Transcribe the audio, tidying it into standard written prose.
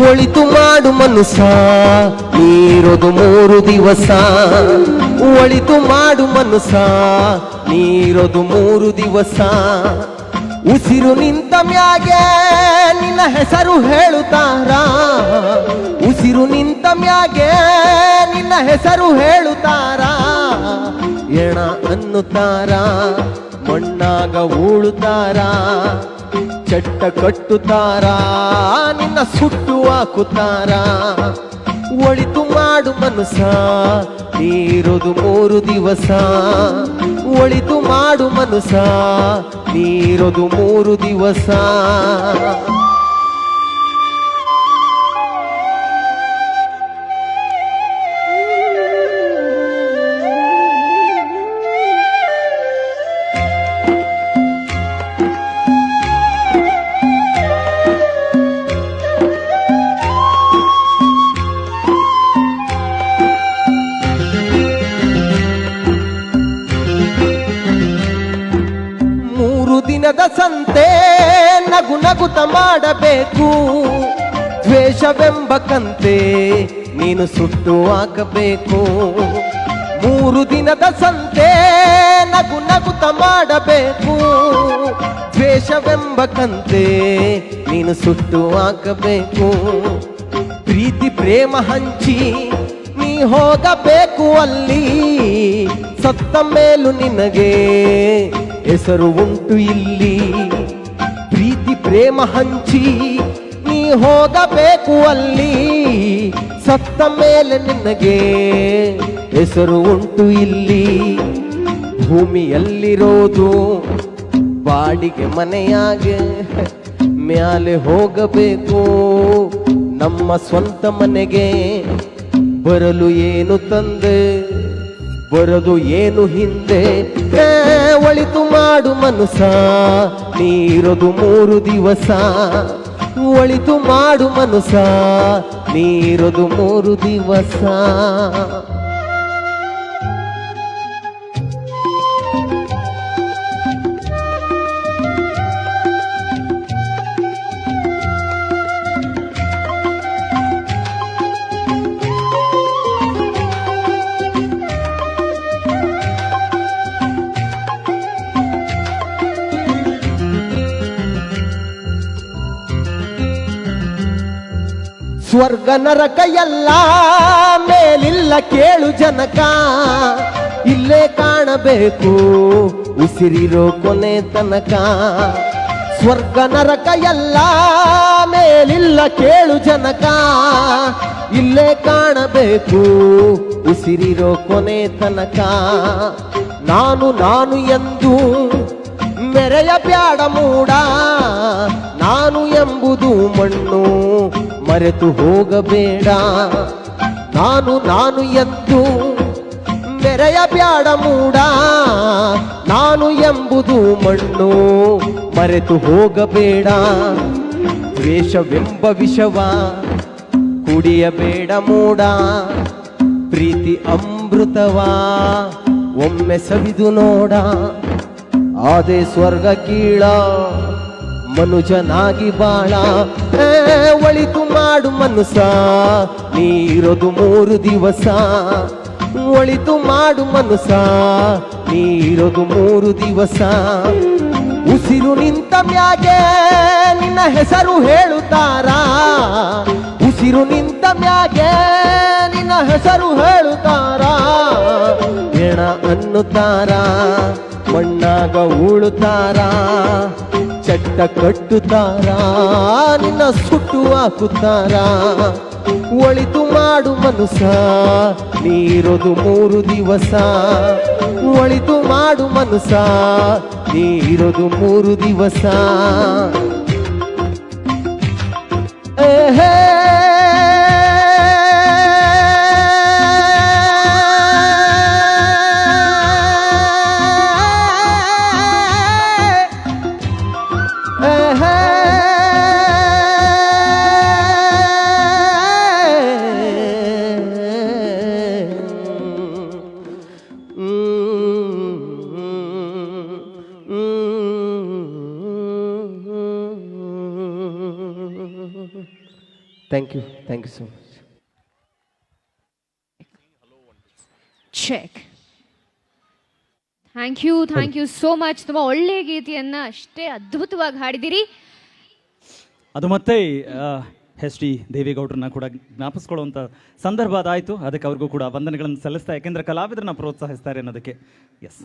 ಒಳಿತು ಮಾಡು ಮನುಷ್ಯ ನೀರೋದು 3 ದಿವಸ. ಒಳಿತು ಮಾಡು ಮನುಷ್ಯ ನೀರೋದು 3 ದಿವಸ. ಉಸಿರು ನಿಂತ ಮ್ಯಾಗೆ ನಿನ್ನ ಹೆಸರು ಹೇಳುತ್ತಾರ. ಉಸಿರು ನಿಂತ ಮ್ಯಾಗೆ ನಿನ್ನ ಹೆಸರು ಹೇಳುತ್ತಾರ. ಎಣ ಅನ್ನುತ್ತಾರ, ಮಣ್ಣಾಗ ಉಳುತ್ತಾರ, ಚಟ್ಟ ಕಟ್ಟುತ್ತಾರ, ನಿನ್ನ ಸುಟ್ಟು ಹಾಕುತ್ತಾರ. ಒಳಿತು ಮಾಡು ಮನುಷ್ಯ ನೀರೋದು 3 ದಿವಸ. ಒಳಿತು ಮಾಡು ಮನುಷ್ಯ ನೀರೋದು 3 ದಿವಸ. ದಿನದ ಸಂತೆ ನಗು ನಗುತ ಮಾಡಬೇಕು. ದ್ವೇಷವೆಂಬ ಕಂತೆ ನೀನು ಸುಟ್ಟು ಹಾಕಬೇಕು. 3 ದಿನದ ಸಂತೆ ನಗು ನಗುತ ಮಾಡಬೇಕು. ದ್ವೇಷವೆಂಬ ಕಂತೆ ನೀನು ಸುಟ್ಟು ಹಾಕಬೇಕು. ಪ್ರೀತಿ ಪ್ರೇಮ ಹಂಚಿ ನೀ ಹೋಗಬೇಕು ಅಲ್ಲಿ. ಸತ್ತ ಮೇಲೂ ನಿನಗೆ ಹೆಸರು ಉಂಟು ಇಲ್ಲಿ. ಪ್ರೀತಿ ಪ್ರೇಮ ಹಂಚಿ ನೀ ಹೋಗಬೇಕು ಅಲ್ಲಿ. ಸತ್ತ ಮೇಲೆ ನಿನಗೆ ಹೆಸರು ಉಂಟು ಇಲ್ಲಿ. ಭೂಮಿಯಲ್ಲಿರೋದು ಬಾಡಿಗೆ ಮನೆಯಾಗೆ, ಮ್ಯಾಲೆ ಹೋಗಬೇಕು ನಮ್ಮ ಸ್ವಂತ ಮನೆಗೆ. ಬರಲು ಏನು ತಂದೆ, ಬರದು ಏನು ಹಿಂದೆ. ಒಳಿತು ಮಾಡು ಮನುಷ್ಯ ನೀರೋದು 3 ದಿವಸ. ಒಳಿತು ಮಾಡು ಮನುಷ್ಯ ನೀರೋದು 3 ದಿವಸ. ಸ್ವರ್ಗ ನರಕ ಎಲ್ಲ ಮೇಲಿಲ್ಲ ಕೇಳು ಜನಕ. ಇಲ್ಲೇ ಕಾಣಬೇಕು ಉಸಿರಿರೋ ಕೊನೆ ತನಕ. ಸ್ವರ್ಗ ನರಕ ಎಲ್ಲ ಮೇಲಿಲ್ಲ ಕೇಳು ಜನಕ. ಇಲ್ಲೇ ಕಾಣಬೇಕು ಉಸಿರಿರೋ ಕೊನೆ ತನಕ. ನಾನು ನಾನು ಎಂದು ಮೆರೆಯ ಬ್ಯಾಡ ಮೂಡ. ನಾನು ಎಂಬುದು ಮಣ್ಣು ಮರೆತು ಹೋಗಬೇಡ. ನಾನು ನಾನು ಎಂದು ಮೆರೆಯ ಬ್ಯಾಡ ಮೂಡ. ನಾನು ಎಂಬುದು ಮಣ್ಣು ಮರೆತು ಹೋಗಬೇಡ. ದ್ವೇಷವೆಂಬ ವಿಷವ ಕುಡಿಯಬೇಡ ಮೂಡ. ಪ್ರೀತಿ ಅಮೃತವಾ ಒಮ್ಮೆ ಸವಿದು ನೋಡ. ಆದೆ ಸ್ವರ್ಗ ಕೀಳ ಮನುಜನಾಗಿ ಬಾಳ. ಒಳಿತು ಮಾಡು ಮನುಷ್ಯ ನೀರೋದು 3 ದಿವಸ. ಒಳಿತು ಮಾಡು ಮನುಷ್ಯ ನೀರೋದು 3 ದಿವಸ. ಉಸಿರು ನಿಂತ ಮ್ಯಾಗೆ ನಿನ್ನ ಹೆಸರು ಹೇಳುತ್ತಾರ. ಉಸಿರು ನಿಂತ ಮ್ಯಾಗೆ ನಿನ್ನ ಹೆಸರು ಹೇಳುತ್ತಾರ. ಎಣ ಅನ್ನುತ್ತಾರ, ಮಣ್ಣಾಗ ಉಳುತ್ತಾರ, ಚಟ್ಟ ಕಟ್ಟುತ್ತಾರ, ನಿನ್ನ ಸುಟ್ಟು ಹಾಕುತ್ತಾರ. ಒಳಿತು ಮಾಡು ಮನುಷ್ಯ ನೀರೋದು 3 ದಿವಸ. ಒಳಿತು ಮಾಡು ಮನುಷ್ಯ ನೀರೋದು 3 ದಿವಸ. Thank you so much. Check. Thank you so much. ತುಂಬ ಒಳ್ಳೆಯ ಗೀತೆಯನ್ನ ಅಷ್ಟೇ ಅದ್ಭುತವಾಗಿ ಹಾಡಿದಿರಿ. ಅದು ಮತ್ತೆ ಎಸ್ ಟಿ ದೇವೇಗೌಡರನ್ನ ಕೂಡ ಜ್ಞಾಪಿಸ್ಕೊಳ್ಳುವಂಥ ಸಂದರ್ಭ ಅದಾಯಿತು. ಅದಕ್ಕೆ ಅವ್ರಿಗೂ ಕೂಡ ವಂದನೆಗಳನ್ನು ಸಲ್ಲಿಸ್ತಾ, ಯಾಕೆಂದರೆ ಕಲಾವಿದರನ್ನ ಪ್ರೋತ್ಸಾಹಿಸ್ತಾರೆ ಅನ್ನೋದಕ್ಕೆ. ಎಸ್.